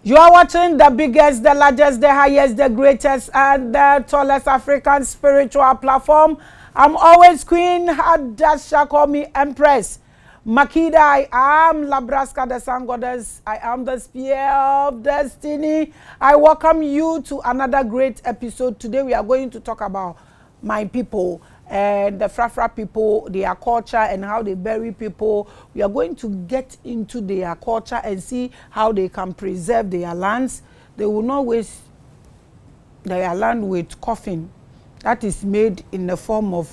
You are watching the biggest, the largest, the highest, the greatest, and the tallest African spiritual platform. I'm always Queen Hadasha, call me Empress. Makida, I am Labraska, the Sun Goddess. I am the Spear of Destiny. I welcome you to another great episode. Today we are going to talk about my people. And the Frafra people, their culture and how they bury people. We are going to get into their culture and see how they can preserve their lands. They will not waste their land with coffin that is made in the form of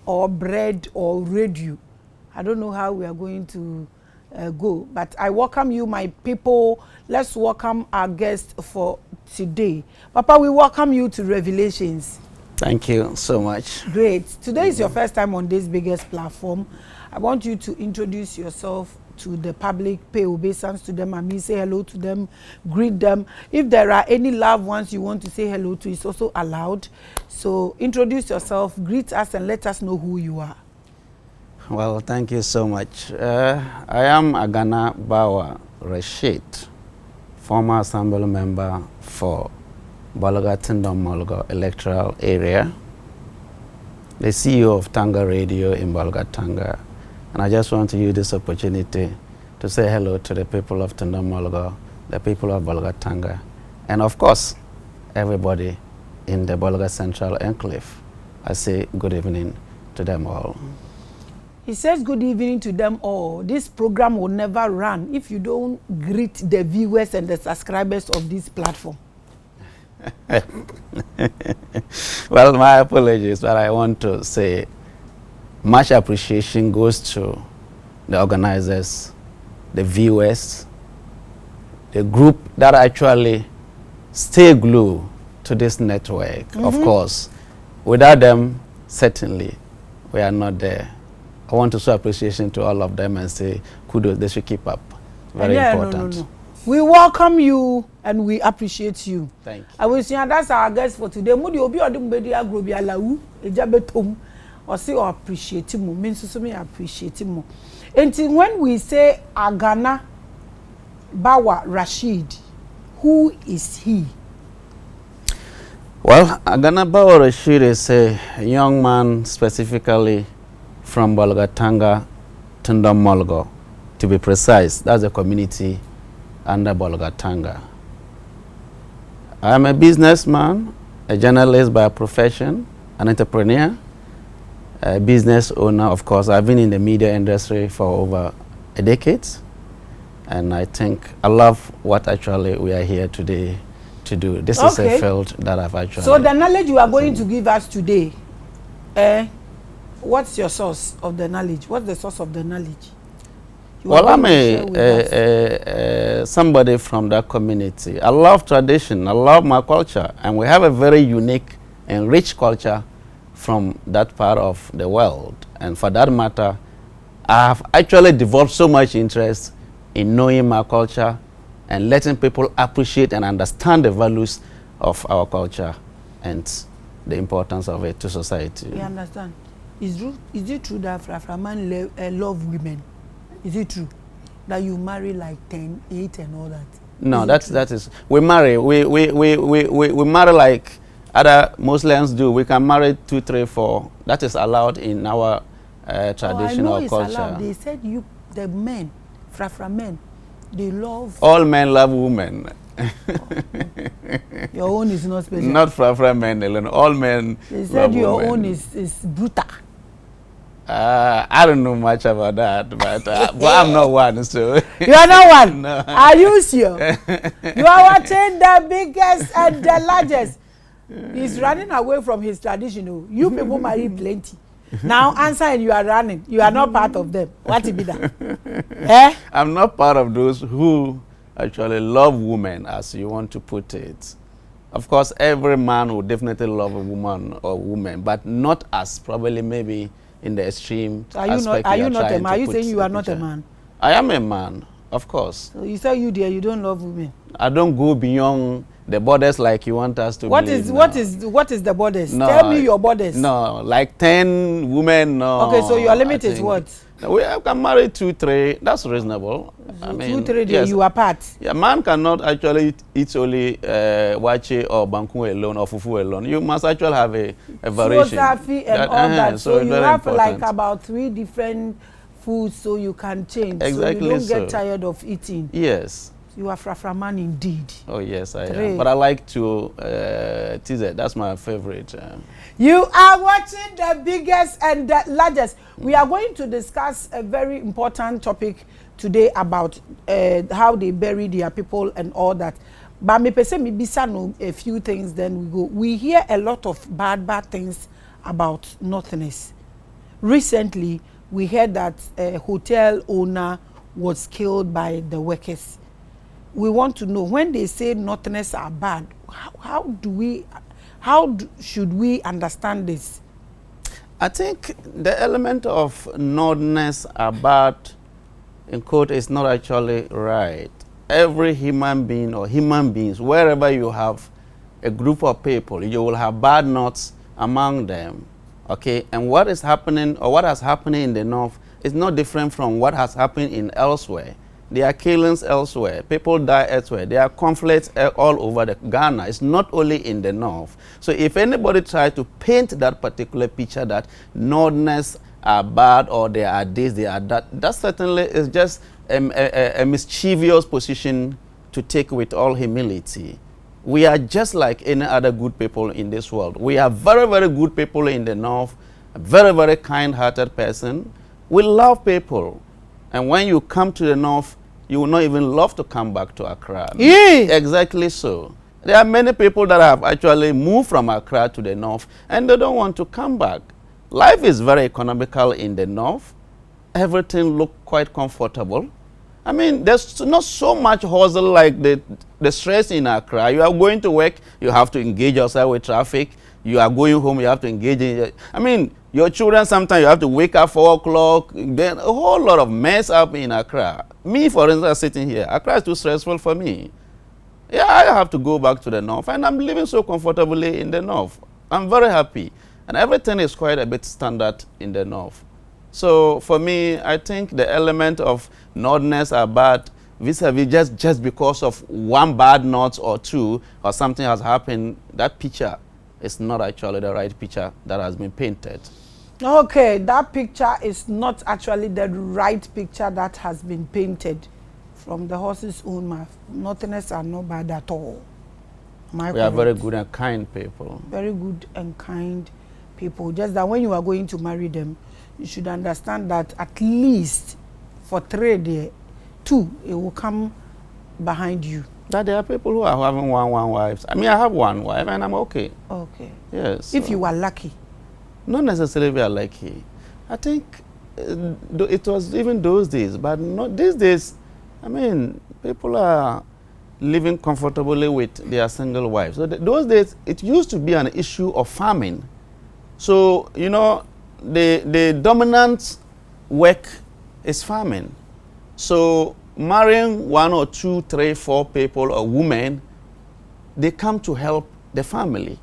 or bread or radio. I don't know how we are going to go, but I welcome you, my people. Let's welcome our guest for today. Papa, we welcome you to Revelations. Thank you so much. Great. Today is your first time on this biggest platform. I want you to introduce yourself to the public, pay obeisance to them, and me say hello to them, greet them. If there are any loved ones you want to say hello to, it's also allowed. So introduce yourself, greet us, and let us know who you are. Well, thank you so much. I am Agana Bawa Rashid, former assembly member for Bolga Tindom Molgo electoral area, the CEO of Tanga Radio in Bolga Tanga. And I just want to use this opportunity to say hello to the people of Tindom Molgo, the people of Bolga Tanga, and of course, everybody in the Bolga Central Enclave. I say good evening to them all. He says good evening to them all. This program will never run if you don't greet the viewers and the subscribers of this platform. Well, my apologies, but I want to say much appreciation goes to the organizers, the viewers, the group that actually stay glued to this network. Of course, without them, certainly we are not there. I want to show appreciation to all of them and say kudos, they should keep up. Very important. No. We welcome you and we appreciate you. Thank you. I will say that's our guest for today. Mudi obi odum bedi agrobi alawu ejabetom or say appreciate mu means so me appreciate mu. Until when we say Agana Bawa Rashid, who is he? Well, Agana Bawa Rashid is a young man specifically from Bolga Tanga, Tundam Molgo, to be precise. That's a community under Bolga Tanga. I am a businessman, a journalist by profession, an entrepreneur, a business owner, of course. I've been in the media industry for over a decade, and I think I love what actually we are here today to do. This is a field that I've actually... So the knowledge you are going to give us today, what's your source of the knowledge? What's the source of the knowledge? Well, I'm somebody from that community. I love tradition. I love my culture. And we have a very unique and rich culture from that part of the world. And for that matter, I have actually developed so much interest in knowing my culture and letting people appreciate and understand the values of our culture and the importance of it to society. You understand? Is it true that Frafra man love women? Is it true that you marry like 10, 8 and all that? No, that is we marry. We marry like other Muslims do. We can marry 2, 3, 4. That is allowed in our traditional culture. Allowed. They said the men, Frafra men, they love... All men love women. Your own is not special. Not Frafra men alone. All men They said your women. own is brutal. I don't know much about that, but I'm not one, so... You are not one? No. Are you sure? You are watching the biggest and the largest. He's running away from his tradition. You people marry plenty. Now answer and you are running. You are not part of them. What will be that? I'm not part of those who actually love women, as you want to put it. Of course, every man would definitely love a woman or woman, but not as probably maybe in the extreme aspect. Are you not a man? Are you saying you are not a man? I am a man, of course. So you say you dear, you don't love women. I don't go beyond the borders like you want us to what believe is now. what is the borders? No, Tell me your borders. No, like 10 women. No. Okay, so your limit is what? We can marry 2, 3. That's reasonable. So I mean, 2, 3 days yes. you are part. Yeah, man cannot actually eat only wache or banku alone or fufu alone. You must actually have a variation. And all that. So you have important. like about 3 different foods, so you can change. Exactly. So you don't get tired of eating. Yes. You are Frafra man indeed. Oh yes, I am. But I like to teaser. That's my favorite. You are watching the biggest and the largest. We are going to discuss a very important topic today about how they bury their people and all that. But me pese me bisa no a few things, then we go. We hear a lot of bad things about Northerners. Recently, we heard that a hotel owner was killed by the workers. We want to know, when they say Northerners are bad, should we understand this? I think the element of Northerners are bad, in quote, is not actually right. Every human being or human beings, wherever you have a group of people, you will have bad Norths among them. Okay, and what is happening or what has happened in the North is not different from what has happened in elsewhere. There are killings elsewhere. People die elsewhere. There are conflicts all over the Ghana. It's not only in the North. So if anybody tries to paint that particular picture that Northerners are bad or they are this, they are that, that certainly is just a mischievous position to take with all humility. We are just like any other good people in this world. We are very, very good people in the North, a very, very kind-hearted person. We love people. And when you come to the North, you will not even love to come back to Accra. Yeah. Exactly so. There are many people that have actually moved from Accra to the North, and they don't want to come back. Life is very economical in the North. Everything looks quite comfortable. I mean, there's not so much hustle like the stress in Accra. You are going to work, you have to engage yourself with traffic. You are going home, you have to engage in. I mean, your children, sometimes you have to wake up 4 o'clock. Then a whole lot of mess up in Accra. Me, for instance, sitting here, Accra is too stressful for me. Yeah, I have to go back to the North, and I'm living so comfortably in the North. I'm very happy, and everything is quite a bit standard in the North. So for me, I think the element of Northerners are bad vis-a-vis just because of one bad North or two or something has happened. That picture is not actually the right picture that has been painted. Okay, that picture is not actually the right picture that has been painted from the horse's own mouth. Northerners are not bad at all. We are very good and kind people. Very good and kind people. Just that when you are going to marry them, you should understand that at least for 3 days, 2, it will come behind you. That there are people who are having one wives. I mean, I have one wife and I'm okay. Okay. Yes. If you are lucky. Not necessarily we are lucky. I think it was even those days, but not these days. I mean, people are living comfortably with their single wives. So those days, it used to be an issue of farming. So, you know, the dominant work is farming. So marrying 1 or 2, 3, 4 people or women, they come to help the family.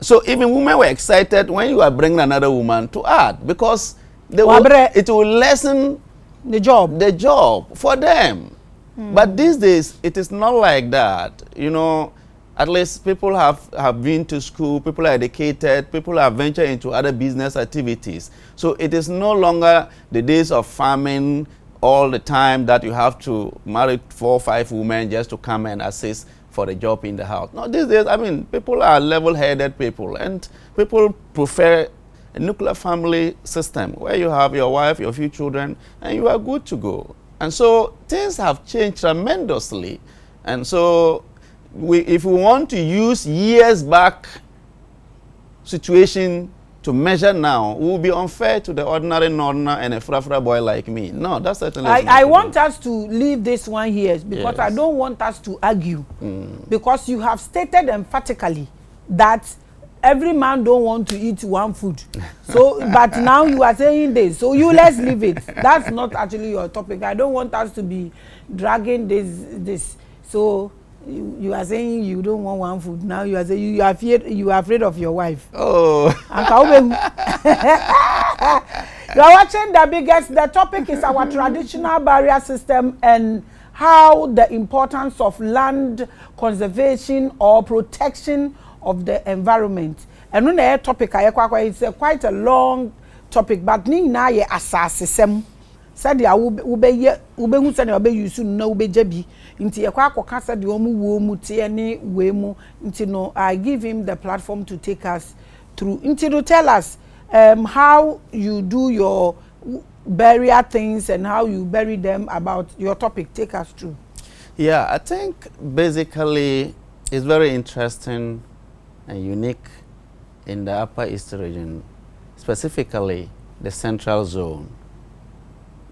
So even women were excited when you are bringing another woman to add, because it will lessen the job for them. But these days, it is not like that. You know, at least people have been to school, people are educated, people have ventured into other business activities. So it is no longer the days of farming all the time that you have to marry 4 or 5 women just to come and assist for the job in the house. No, these days, I mean, people are level-headed people, and people prefer a nuclear family system where you have your wife, your few children, and you are good to go. And so things have changed tremendously. And so if we want to use years back situation to measure now, it will be unfair to the ordinary Northerner and a Frafra boy like me. No, that's certainly I want us to leave this one here because Yes. I don't want us to argue. Because you have stated emphatically that every man don't want to eat one food. So, but now you are saying this. So let's leave it. That's not actually your topic. I don't want us to be dragging this. So You are saying you don't want one food. Now you are saying you are afraid of your wife. Oh. You are watching The Biggest. The topic is our traditional barrier system and how the importance of land conservation or protection of the environment. And when the topic it's quite a long topic, but ni na ye asase sem. Said ya ube hu sani obe yusu na ube jebi. Inti ye kwa akoka said omu wo mu tie ni we mu. Inti no, I give him the platform to take us through. Inti to tell us how you do your burial things and how you bury them, about your topic. Take us through. Yeah, I think basically it's very interesting and unique in the Upper East region, specifically the central zone.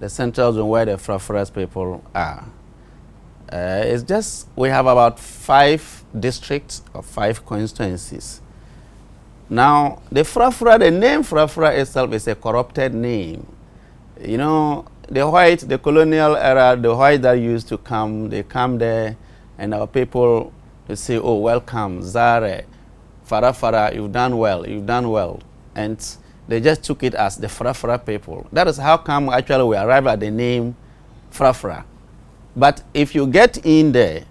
The central zone where the Frafra people are. It's just, we have about 5 districts or 5 constituencies. Now, the Frafra, the name Frafra itself is a corrupted name. You know, the colonial era, the white that used to come, they come there, and our people, they say, oh, welcome, Zare, Farafara, you've done well, you've done well. And they just took it as the Frafra people. That is how come actually we arrive at the name Frafra. But if you get in there,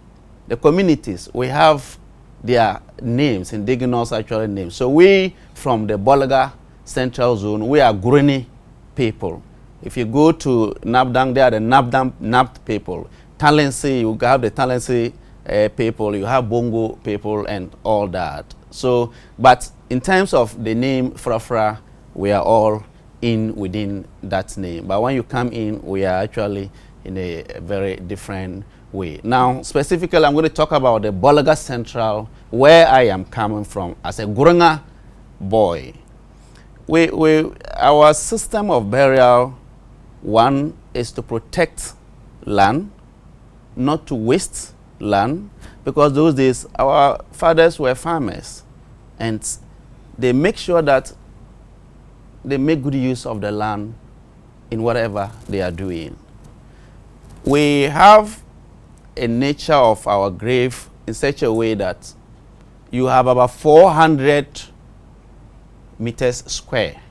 the communities, we have their names, indigenous actual names. So we, from the Bolga Central Zone, we are Guruni people. If you go to Nabdang, they are the Nabt people. Talensi, you have the Talensi people, you have Bongo people and all that. So, but in terms of the name Frafra, we are all within that name. But when you come in, we are actually in a very different way. Now, specifically, I'm going to talk about the Bolga Central, where I am coming from as a Gurunga boy. Our system of burial, one is to protect land, not to waste land, because those days our fathers were farmers, and they make sure that they make good use of the land in whatever they are doing. We have a nature of our grave in such a way that you have about 400 meters square,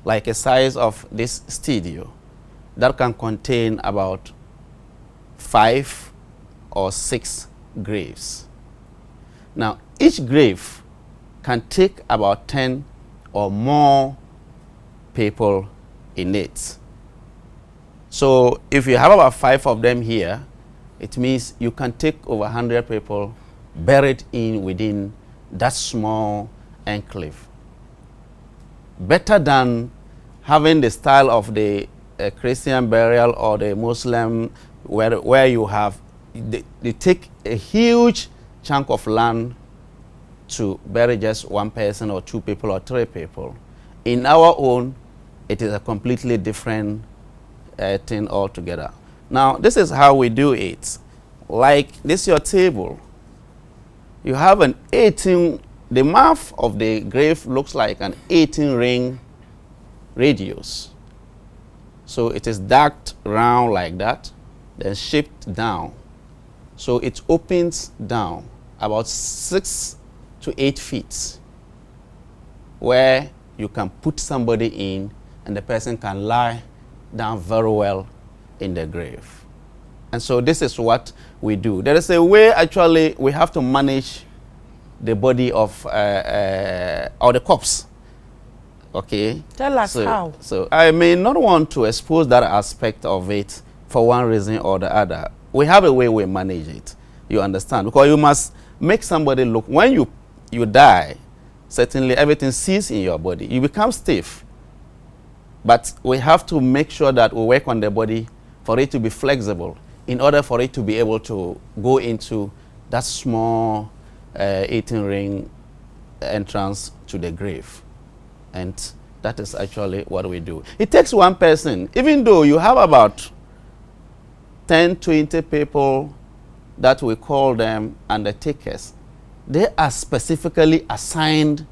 like a size of this studio, that can contain about 5 or 6 graves. Now, each grave can take about 10 or more people in it. So if you have about 5 of them here, it means you can take over 100 people buried within that small enclave. Better than having the style of the Christian burial or the Muslim, where you have, they take a huge chunk of land to bury just 1 person or 2 people or 3 people. In our own, it is a completely different thing altogether. Now, this is how we do it. Like this, your table. You have an 18, the mouth of the grave looks like an 18-ring radius. So it is darked round like that, then shaped down. So it opens down about 6 to 8 feet, where you can put somebody in and the person can lie down very well in the grave. And so this is what we do. There is a way actually we have to manage the body of or the corpse. Okay. Tell us how. So I may not want to expose that aspect of it for one reason or the other. We have a way we manage it. You understand? Because you must make somebody look. When you die, certainly everything ceases in your body. You become stiff. But we have to make sure that we work on the body for it to be flexible, in order for it to be able to go into that small 18-ring entrance to the grave. And that is actually what we do. It takes 1 person, even though you have about 10, 20 people that we call them undertakers. They are specifically assigned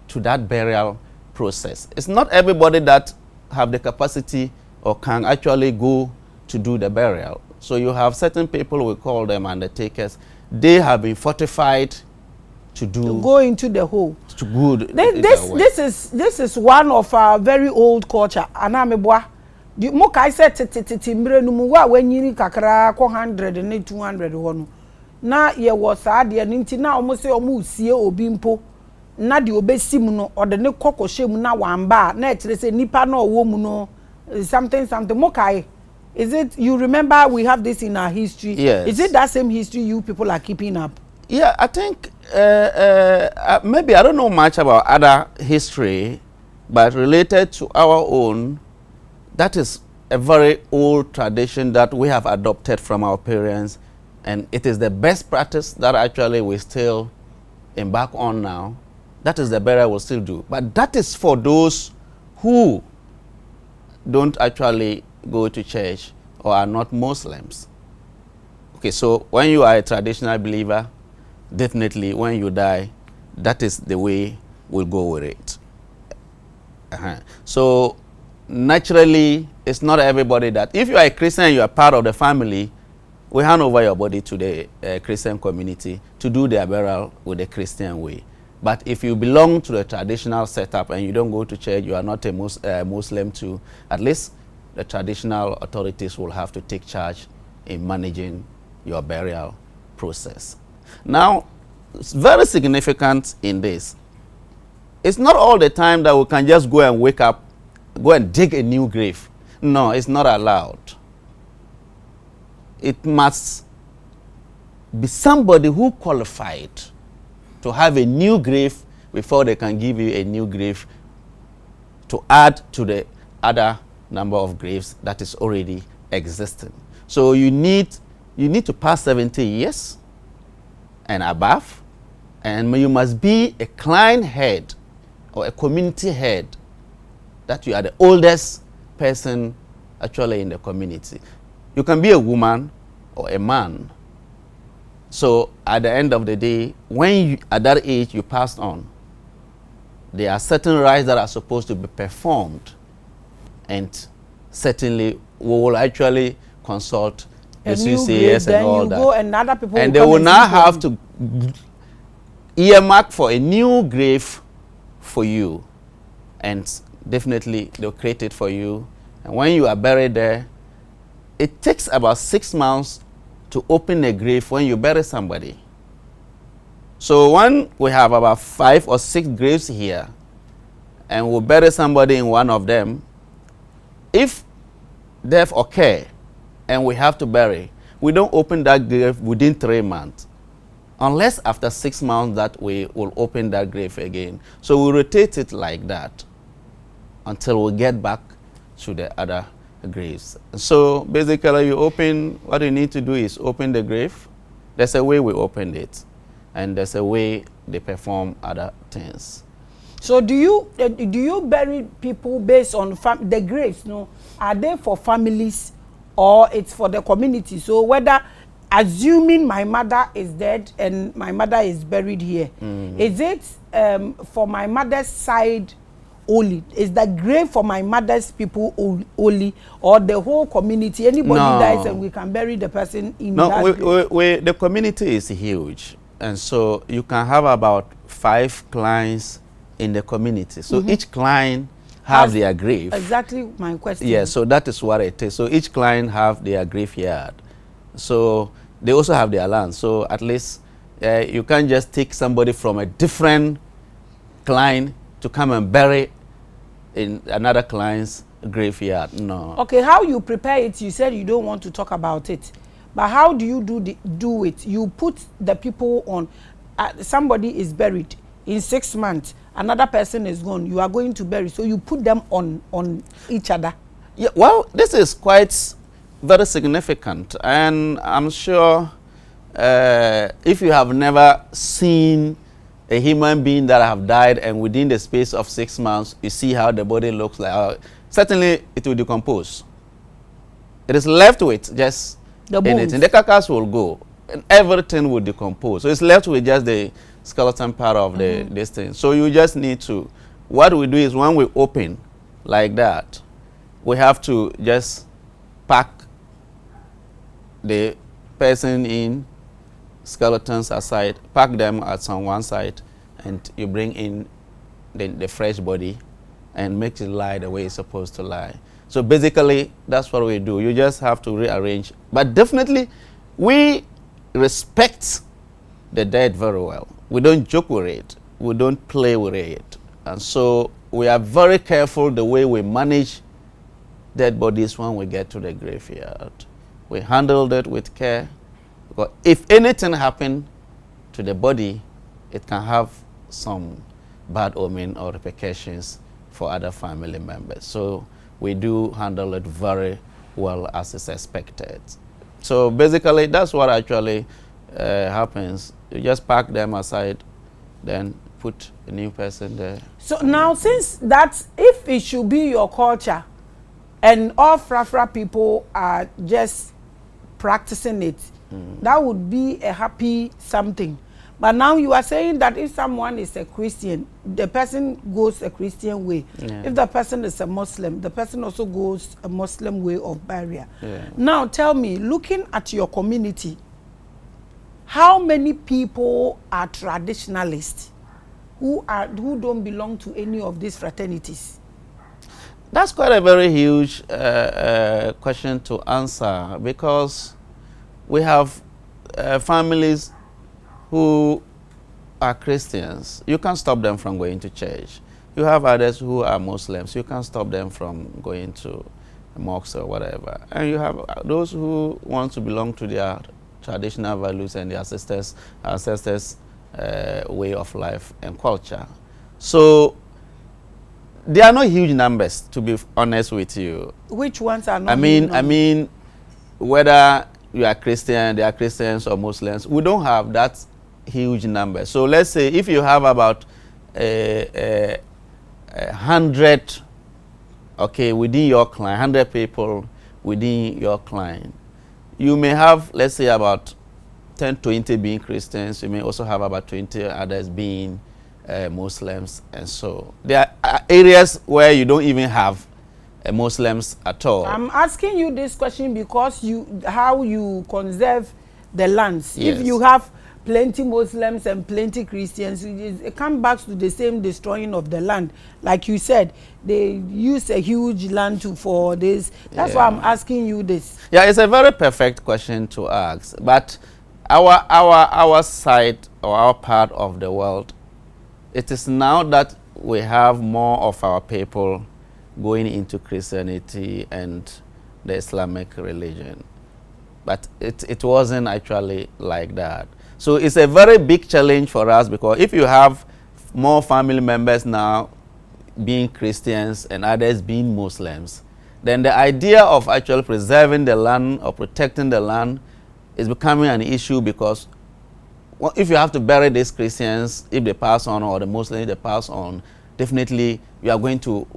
to that burial process. It's not everybody that have the capacity or can actually go to do the burial. So you have certain people, we call them undertakers. They have been fortified to go into the hole. To good. This is one of our very old culture. Anamebwa. The mo kai say mbre no mu wa wanyini kakra 100 and 200 hono. Na ye was sad ye nti na omo say omo usie obi mpo. Na de obesi mu no ode ne kokoshe mu na wamba na e kire say nipa na owo mu no something mo kai. Is it, you remember we have this in our history? Yes. Is it that same history you people are keeping up? Yeah, I think maybe I don't know much about other history, but related to our own, that is a very old tradition that we have adopted from our parents, and it is the best practice that actually we still embark on now. That is the better we'll still do. But that is for those who don't actually go to church or are not Muslims. Okay, so when you are a traditional believer, definitely when you die, that is the way we'll go with it. So naturally, it's not everybody that, if you are a Christian, you are part of the family, we hand over your body to the Christian community to do their burial with the Christian way. But if you belong to the traditional setup and you don't go to church, you are not a Muslim too, at least the traditional authorities will have to take charge in managing your burial process. Now, it's very significant in this. It's not all the time that we can just go and wake up, go and dig a new grave. No, it's not allowed. It must be somebody who qualified to have a new grave before they can give you a new grave to add to the other number of graves that is already existing. So you need to pass 70 years and above, and you must be a clan head or a community head, that you are the oldest person actually in the community. You can be a woman or a man. So at the end of the day, when you, at that age you passed on, there are certain rites that are supposed to be performed, and certainly we will actually consult the CCS and all that. And other people and they will now have to earmark for a new grave for you, and definitely they'll create it for you. And when you are buried there, it takes about 6 months to open a grave when you bury somebody. So when we have about 5 or 6 graves here, and we'll bury somebody in one of them, if death occur and we have to bury, we don't open that grave within 3 months, unless after 6 months that we will open that grave again. So we rotate it like that until we get back to the other graves. So basically you open, what you need to do is open the grave. There's a way we open it, and there's a way they perform other things. So do you bury people based on the graves? No, are they for families or it's for the community? So whether, assuming my mother is dead and my mother is buried here, is it for my mother's side only? Is the grave for my mother's people only, or the whole community? Anybody dies and we can bury the person in that grave? The community is huge, and so you can have about 5 clans in the community. So each clan have their grave. Exactly my question. Yeah, so that is what it is. So each clan have their graveyard. So they also have their land. So at least you can't just take somebody from a different clan to come and bury in another clan's graveyard. No. Okay, how you prepare it? You said you don't want to talk about it, but how do you do it? You put the people on. Somebody is buried in 6 months. Another person is gone. You are going to bury, so you put them on each other. Yeah. Well, this is quite very significant, and I'm sure if you have never seen a human being that have died, and within the space of 6 months, you see how the body looks like, certainly it will decompose. It is left with just the bones. The carcass will go, and everything will decompose. So it's left with just the skeleton part of this thing. So you just need to, what we do is when we open like that, we have to just pack the person in, skeletons aside, pack them at one side, and you bring in the fresh body and make it lie the way it's supposed to lie. So basically, that's what we do. You just have to rearrange. But definitely, we respect the dead very well. We don't joke with it. We don't play with it. And so we are very careful the way we manage dead bodies when we get to the graveyard. We handled it with care. Because if anything happened to the body, it can have some bad omen or repercussions for other family members. So we do handle it very well as is expected. So basically, that's what actually happens. You just pack them aside, then put a new person there. So now, since that's, if it should be your culture, and all Frafra people are just practicing it, that would be a happy something. But now you are saying that if someone is a Christian, the person goes a Christian way. Yeah. If the person is a Muslim, the person also goes a Muslim way of burial. Yeah. Now tell me, looking at your community, how many people are traditionalists who don't belong to any of these fraternities? That's quite a very huge question to answer, because we have families who are Christians. You can't stop them from going to church. You have others who are Muslims. You can't stop them from going to a mosque or whatever. And you have those who want to belong to their traditional values and their ancestors' way of life and culture. So there are no huge numbers, to be honest with you. Which ones are not? I mean, whether you are Christian, they are Christians or Muslims, we don't have that huge number. So let's say if you have about 100, okay, within your client, 100 people within your client, you may have, let's say, about 10, 20 being Christians. You may also have about 20 others being Muslims, and so there are areas where you don't even have Muslims at all. I'm asking you this question because how you conserve the lands. Yes. If you have plenty Muslims and plenty Christians, it comes back to the same destroying of the land. Like you said, they use a huge land for this. That's why I'm asking you this. Yeah, it's a very perfect question to ask. But our side or our part of the world, it is now that we have more of our people going into Christianity and the Islamic religion. But it wasn't actually like that. So it's a very big challenge for us, because if you have more family members now being Christians and others being Muslims, then the idea of actually preserving the land or protecting the land is becoming an issue, because if you have to bury these Christians, if they pass on, or the Muslims, if they pass on, definitely you are going to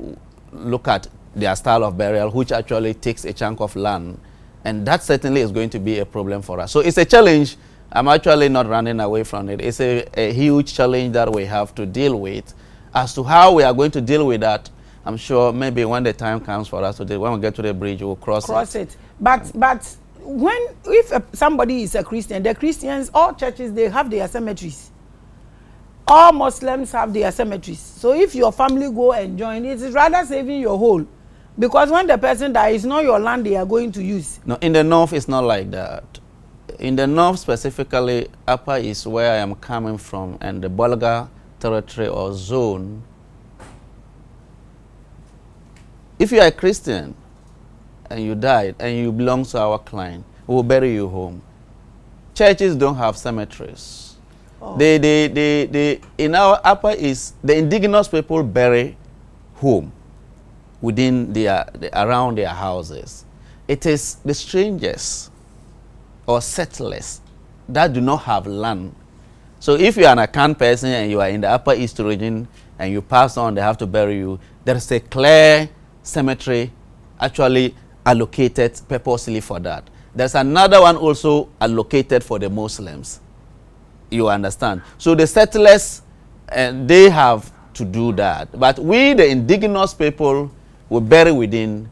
look at their style of burial, which actually takes a chunk of land. And that certainly is going to be a problem for us. So it's a challenge. I'm actually not running away from it. It's a huge challenge that we have to deal with. As to how we are going to deal with that, I'm sure maybe when the time comes for us to deal, when we get to the bridge, we'll cross it. But if somebody is a Christian, the Christians, all churches, they have their cemeteries. All Muslims have their cemeteries. So if your family go and join, it is rather saving your whole. Because when the person dies, it's not your land they are going to use. No, in the north, it's not like that. In the north specifically, Upper is where I am coming from, and the Bolga territory or zone. If you are a Christian and you died and you belong to our client, we will bury you home. Churches don't have cemeteries. Oh. They in our Upper East, the indigenous people bury home within around their houses. It is the strangers or settlers that do not have land. So if you are an Akan person and you are in the Upper East region and you pass on, they have to bury you, there is a clear cemetery actually allocated purposely for that. There's another one also allocated for the Muslims. You understand? So the settlers, they have to do that. But we, the indigenous people, will bury within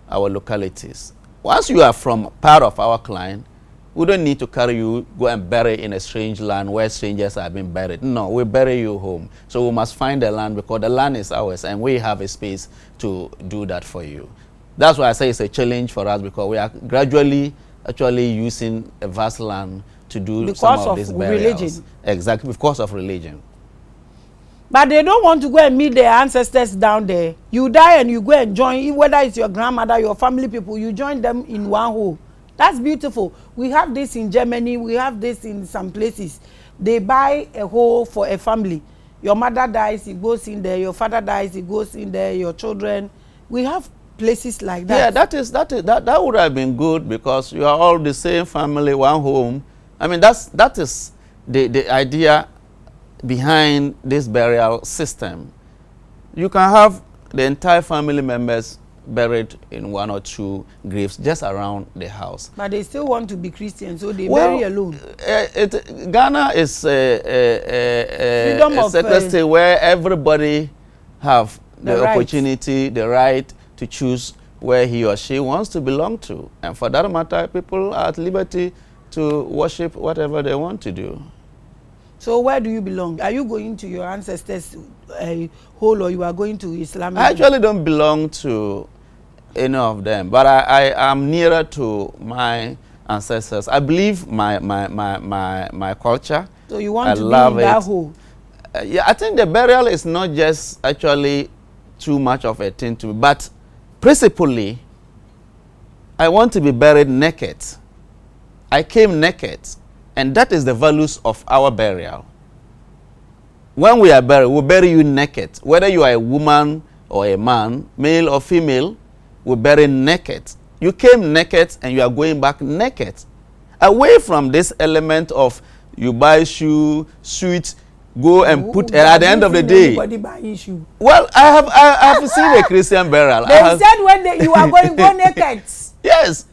our localities. Once you are from part of our client, We don't need to carry you, go and bury in a strange land where strangers have been buried. No, we bury you home. So we must find the land because the land is ours and we have a space to do that for you. That's why I say it's a challenge for us because we are gradually actually using a vast land to do because some of these burials. Religion. Exactly, because of religion. But they don't want to go and meet their ancestors down there. You die and you go and join, whether it's your grandmother, your family people, you join them in one hole. That's beautiful. We have this in Germany. We have this in some places. They buy a hole for a family. Your mother dies, it goes in there. Your father dies, it goes in there. Your children. We have places like that. Yeah, that would have been good because you are all the same family, one home. I mean, that is the idea behind this burial system. You can have the entire family members buried in one or two graves just around the house. But they still want to be Christian, so they bury alone. Ghana is a secular state where everybody have the opportunity, the right to choose where he or she wants to belong to. And for that matter, people are at liberty to worship whatever they want to do. So where do you belong? Are you going to your ancestors' hole or you are going to Islamic? I actually don't belong to any of them, but I am nearer to my ancestors. I believe my culture. So you want to be in that hole? Yeah, I think the burial is not just actually too much of a thing to me, but principally, I want to be buried naked. I came naked, and that is the values of our burial. When we are buried, we bury you naked. Whether you are a woman or a man, male or female, we bury naked. You came naked and you are going back naked. Away from this element of you buy shoe, suit, go and put at the end of the day. Well, I have seen a Christian burial. They said when you are going to go naked. Yes.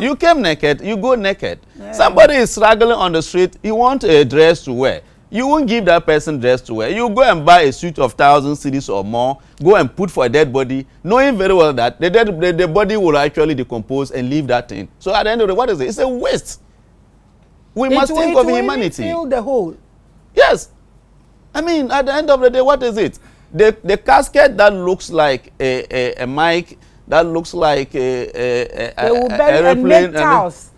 You came naked, you go naked. Yeah. Somebody is struggling on the street, you want a dress to wear. You won't give that person dress to wear. You go and buy a suit of 1,000 cedis or more, go and put for a dead body, knowing very well that the body will actually decompose and leave that thing. So at the end of the day, what is it? It's a waste. We must think of humanity. Fill the hole. Yes. I mean, at the end of the day, what is it? The casket that looks like a mic, that looks like they will bury and make tiles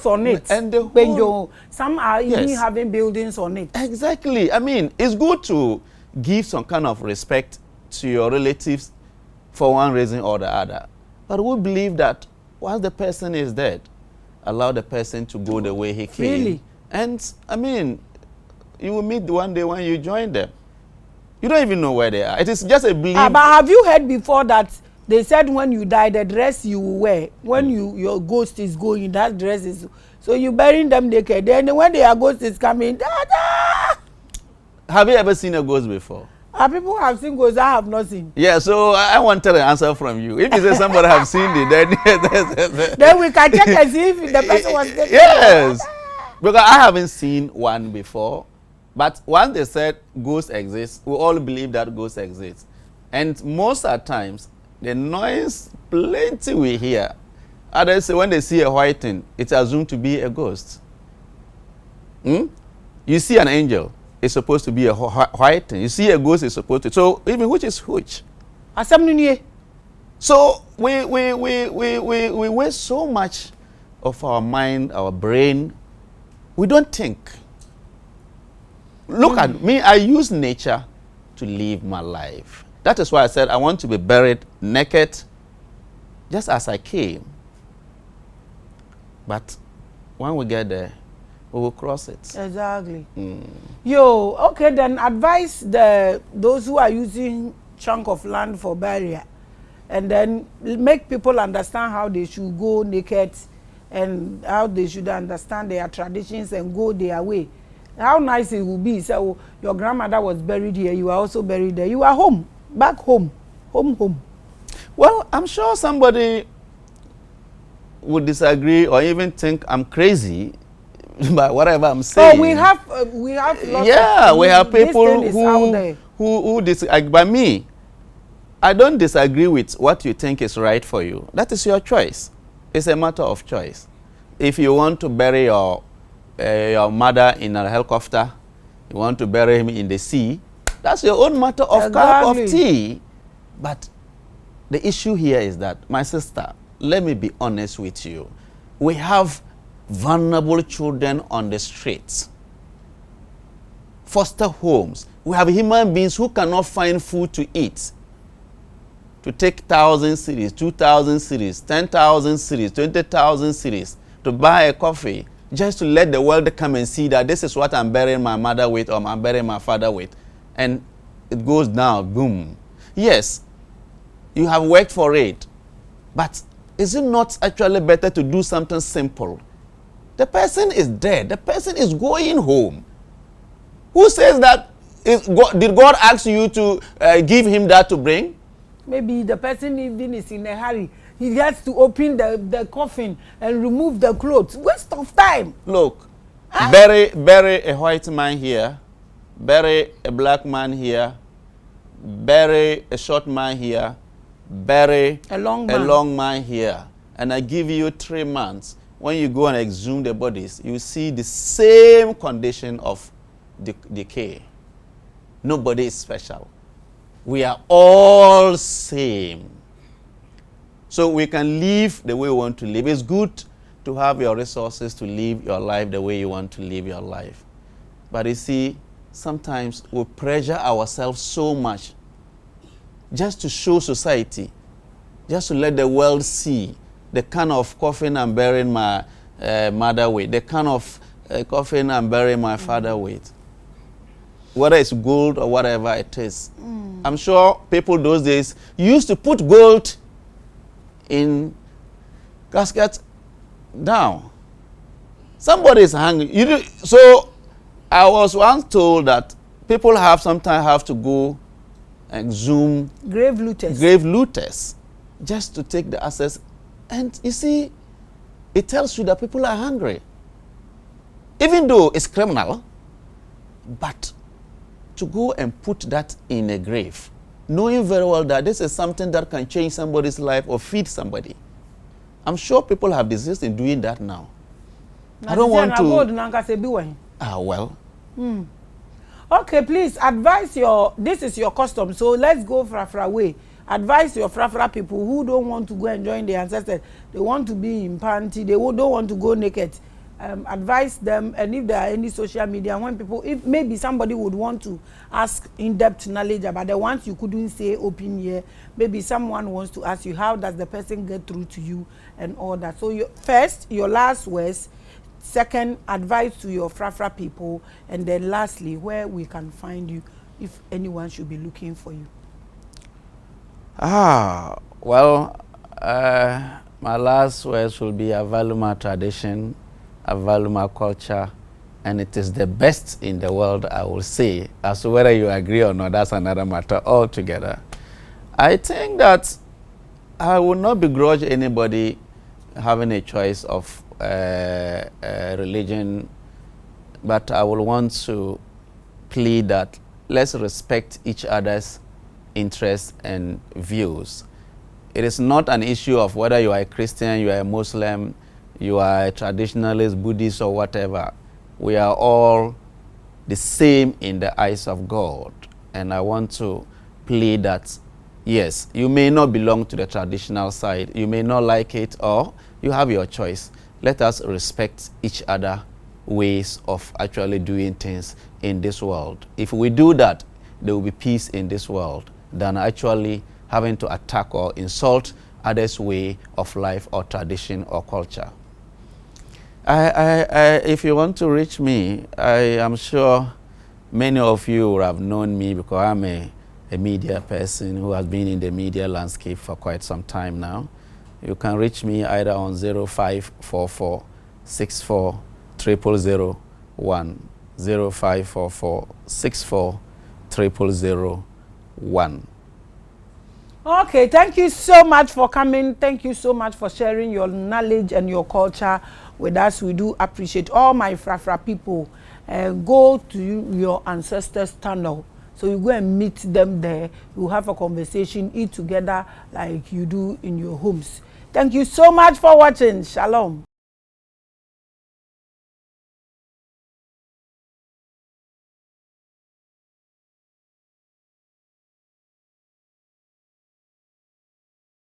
on it. And the whole, some are even having buildings on it. Exactly. I mean, it's good to give some kind of respect to your relatives for one reason or the other. But we believe that once the person is dead, allow the person to go the way he came. Really? And, I mean, you will meet one day when you join them. You don't even know where they are. It is just a belief. But have you heard before that they said when you die, the dress you wear, when your ghost is going, that dress is... So you burying them naked. Then when their ghost is coming, da-da! Have you ever seen a ghost before? People have seen ghosts, I have not seen. Yeah, so I wanted an answer from you. If you say somebody have seen it, then... then we can check and see if the person was naked. Yes! Because I haven't seen one before. But once they said ghosts exist, we all believe that ghosts exist. And most of the times, the noise plenty we hear. Others say when they see a white thing, it's assumed to be a ghost. You see an angel, it's supposed to be a white thing. You see a ghost, it's supposed to. So even which is which? So we waste so much of our mind, our brain. We don't think. Look at me, I use nature to live my life. That is why I said I want to be buried naked, just as I came. But when we get there, we will cross it. Exactly. Okay, then advise those who are using chunk of land for burial, and then make people understand how they should go naked and how they should understand their traditions and go their way. How nice it will be. So your grandmother was buried here, you are also buried there. You are home. Back home. Home. Well, I'm sure somebody would disagree or even think I'm crazy by whatever I'm saying. So we have lots we have people who disagree. By me, I don't disagree with what you think is right for you. That is your choice. It's a matter of choice. if you want to bury your mother in a helicopter, you want to bury him in the sea, that's your own matter of cup of tea. But the issue here is that, my sister, let me be honest with you. We have vulnerable children on the streets, foster homes. We have human beings who cannot find food to eat. To take 1,000 cedis, 2,000 cedis, 10,000 cedis, 20,000 cedis to buy a coffee, just to let the world come and see that this is what I'm burying my mother with, or I'm burying my father with. And it goes down, boom. Yes, you have worked for it, but is it not actually better to do something simple? The person is dead. The person is going home. Who says that? Did God ask you to give him that to bring? Maybe the person even is in a hurry. He has to open the coffin and remove the clothes. Waste of time. Look, bury a white man here, bury a black man here, bury a short man here, bury a long man here. And I give you 3 months. When you go and exhume the bodies, you see the same condition of decay. Nobody is special. We are all same. So we can live the way we want to live. It's good to have your resources to live your life the way you want to live your life. But you see, sometimes we pressure ourselves so much just to show society, just to let the world see the kind of coffin I'm burying my mother with, the kind of coffin I'm burying my father with. Whether it's gold or whatever it is. I'm sure people those days used to put gold in caskets down. Somebody is hungry. So I was once told that people sometimes have to go and exhume grave looters just to take the access. And you see, it tells you that people are hungry. Even though it's criminal, but to go and put that in a grave, knowing very well that this is something that can change somebody's life or feed somebody. I'm sure people have desisted in doing that now. I don't want to... well. Okay, please advise this is your custom, so let's go Frafra way. Advise your Frafra people who don't want to go and join the ancestors. They want to be in panty, they don't want to go naked. Advise them, and if there are any social media, when people, if maybe somebody would want to ask in-depth knowledge about the ones you couldn't say open here, maybe someone wants to ask you how does the person get through to you and all that. So first, your last words, second, advice to your Frafra people, and then lastly, where we can find you if anyone should be looking for you. Well, my last words will be I value my tradition, I value my culture, and it is the best in the world, I will say. As to whether you agree or not, that's another matter altogether. I think that I will not begrudge anybody having a choice of religion, but I will want to plead that let's respect each other's interests and views. It is not an issue of whether you are a Christian, you are a Muslim, you are a traditionalist, Buddhist, or whatever. We are all the same in the eyes of God. And I want to plead that, yes, you may not belong to the traditional side, you may not like it, or you have your choice. Let us respect each other ways of actually doing things in this world. If we do that, there will be peace in this world than actually having to attack or insult others' way of life or tradition or culture. If you want to reach me, I am sure many of you would have known me because I'm a media person who has been in the media landscape for quite some time now. You can reach me either on 0544 64 0001, 0544 64 0001. Okay, thank you so much for coming. Thank you so much for sharing your knowledge and your culture with us. We do appreciate all my Frafra people. Go to your ancestors' tunnel. So you go and meet them there. You have a conversation, eat together like you do in your homes. Thank you so much for watching. Shalom.